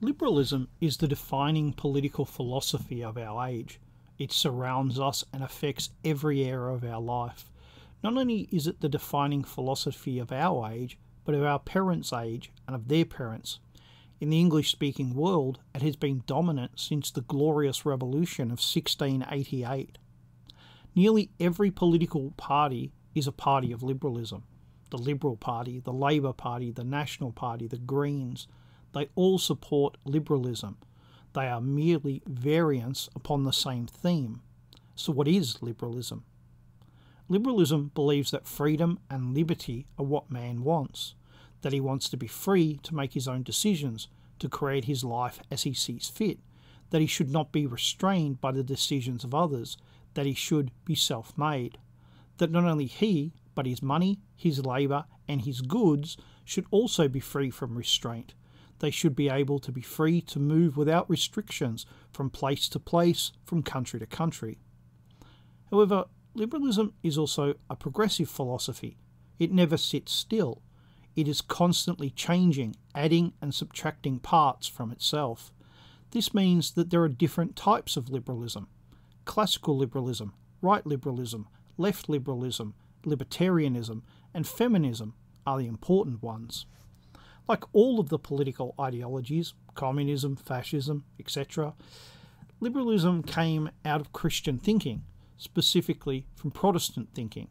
Liberalism is the defining political philosophy of our age. It surrounds us and affects every area of our life. Not only is it the defining philosophy of our age, but of our parents' age and of their parents. In the English-speaking world, it has been dominant since the Glorious Revolution of 1688. Nearly every political party is a party of liberalism. The Liberal Party, the Labour Party, the National Party, the Greens, they all support liberalism. They are merely variants upon the same theme. So what is liberalism? Liberalism believes that freedom and liberty are what man wants, that he wants to be free to make his own decisions, to create his life as he sees fit, that he should not be restrained by the decisions of others, that he should be self-made, that not only he, but his money, his labour, and his goods should also be free from restraint. They should be able to be free to move without restrictions from place to place, from country to country. However, liberalism is also a progressive philosophy. It never sits still. It is constantly changing, adding and subtracting parts from itself. This means that there are different types of liberalism. Classical liberalism, right liberalism, left liberalism, libertarianism, and feminism are the important ones. Like all of the political ideologies, communism, fascism, etc., liberalism came out of Christian thinking, specifically from Protestant thinking.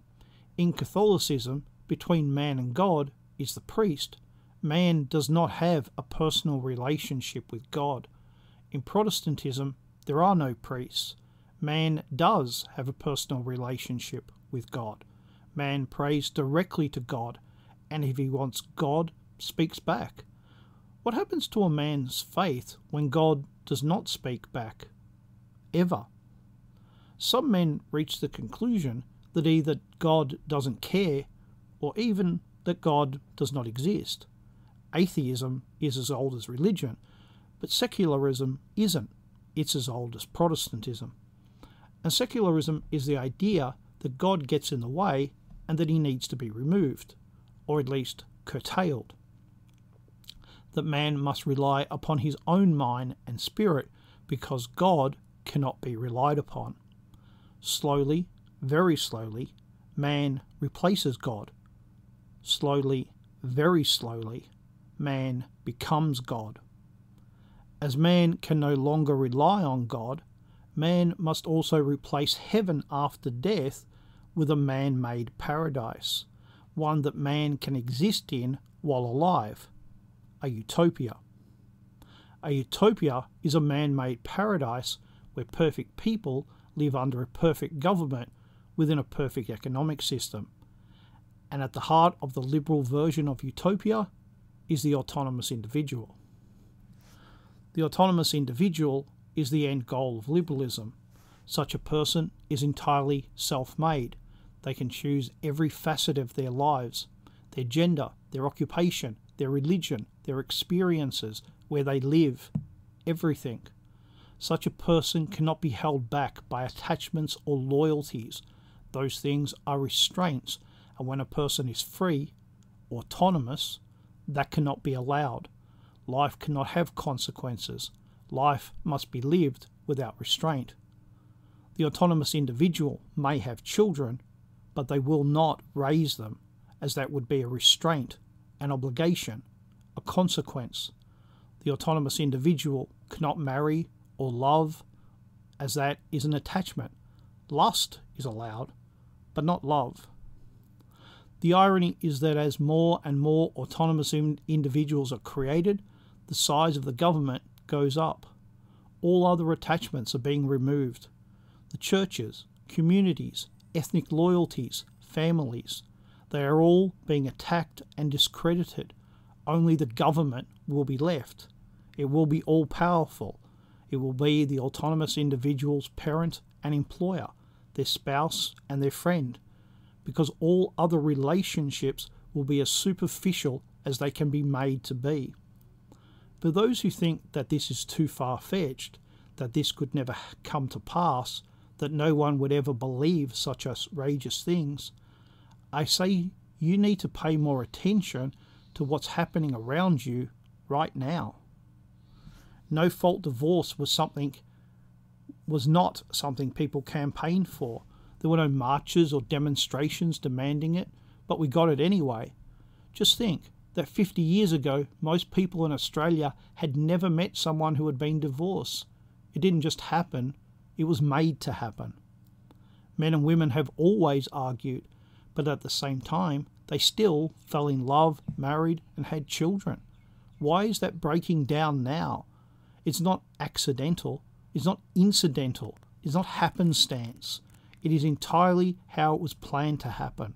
In Catholicism, between man and God is the priest. Man does not have a personal relationship with God. In Protestantism, there are no priests. Man does have a personal relationship with God. Man prays directly to God, and if he wants God, speaks back. What happens to a man's faith when God does not speak back? Ever. Some men reach the conclusion that either God doesn't care or even that God does not exist. Atheism is as old as religion, but secularism isn't. It's as old as Protestantism. And secularism is the idea that God gets in the way and that he needs to be removed, or at least curtailed. That man must rely upon his own mind and spirit because God cannot be relied upon. Slowly, very slowly, man replaces God. Slowly, very slowly, man becomes God. As man can no longer rely on God, man must also replace heaven after death with a man-made paradise, one that man can exist in while alive, a utopia. A utopia is a man-made paradise where perfect people live under a perfect government within a perfect economic system. And at the heart of the liberal version of utopia is the autonomous individual. The autonomous individual is the end goal of liberalism. Such a person is entirely self-made. They can choose every facet of their lives, their gender, their occupation, their religion, their experiences, where they live, everything. Such a person cannot be held back by attachments or loyalties. Those things are restraints, and when a person is free, autonomous, that cannot be allowed. Life cannot have consequences. Life must be lived without restraint. The autonomous individual may have children, but they will not raise them, as that would be a restraint, an obligation, a consequence. The autonomous individual cannot marry or love, as that is an attachment. Lust is allowed, but not love. The irony is that as more and more autonomous individuals are created, the size of the government goes up. All other attachments are being removed. The churches, communities, ethnic loyalties, families, they are all being attacked and discredited. Only the government will be left. It will be all-powerful. It will be the autonomous individual's parent and employer, their spouse and their friend, because all other relationships will be as superficial as they can be made to be. For those who think that this is too far-fetched, that this could never come to pass, that no one would ever believe such outrageous things, I say you need to pay more attention to what's happening around you right now. No-fault divorce was not something people campaigned for. There were no marches or demonstrations demanding it, but we got it anyway. Just think that 50 years ago, most people in Australia had never met someone who had been divorced. It didn't just happen, it was made to happen. Men and women have always argued, but at the same time, they still fell in love, married, and had children. Why is that breaking down now? It's not accidental, it's not incidental, it's not happenstance. It is entirely how it was planned to happen.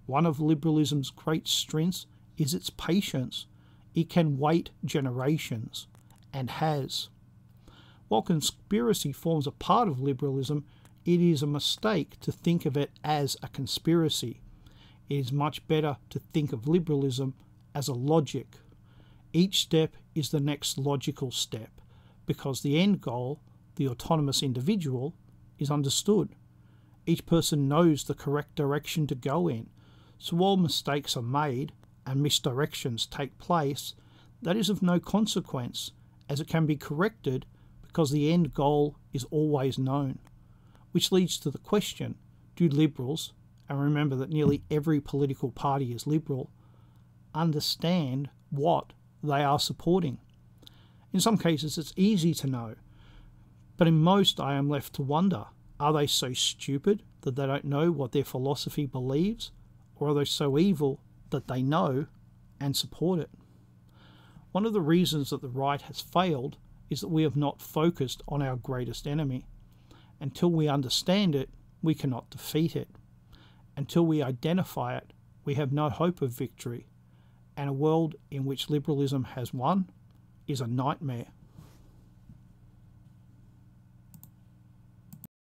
One of liberalism's great strengths is its patience. It can wait generations, and has. While conspiracy forms a part of liberalism, it is a mistake to think of it as a conspiracy. It is much better to think of liberalism as a logic. Each step is the next logical step, because the end goal, the autonomous individual, is understood. Each person knows the correct direction to go in, so while mistakes are made and misdirections take place, that is of no consequence, as it can be corrected because the end goal is always known. Which leads to the question, do liberals, and remember that nearly every political party is liberal, understand what they are supporting? In some cases it's easy to know, but in most I am left to wonder, are they so stupid that they don't know what their philosophy believes, or are they so evil that they know and support it? One of the reasons that the right has failed is that we have not focused on our greatest enemy. Until we understand it, we cannot defeat it. Until we identify it, we have no hope of victory. And a world in which liberalism has won is a nightmare.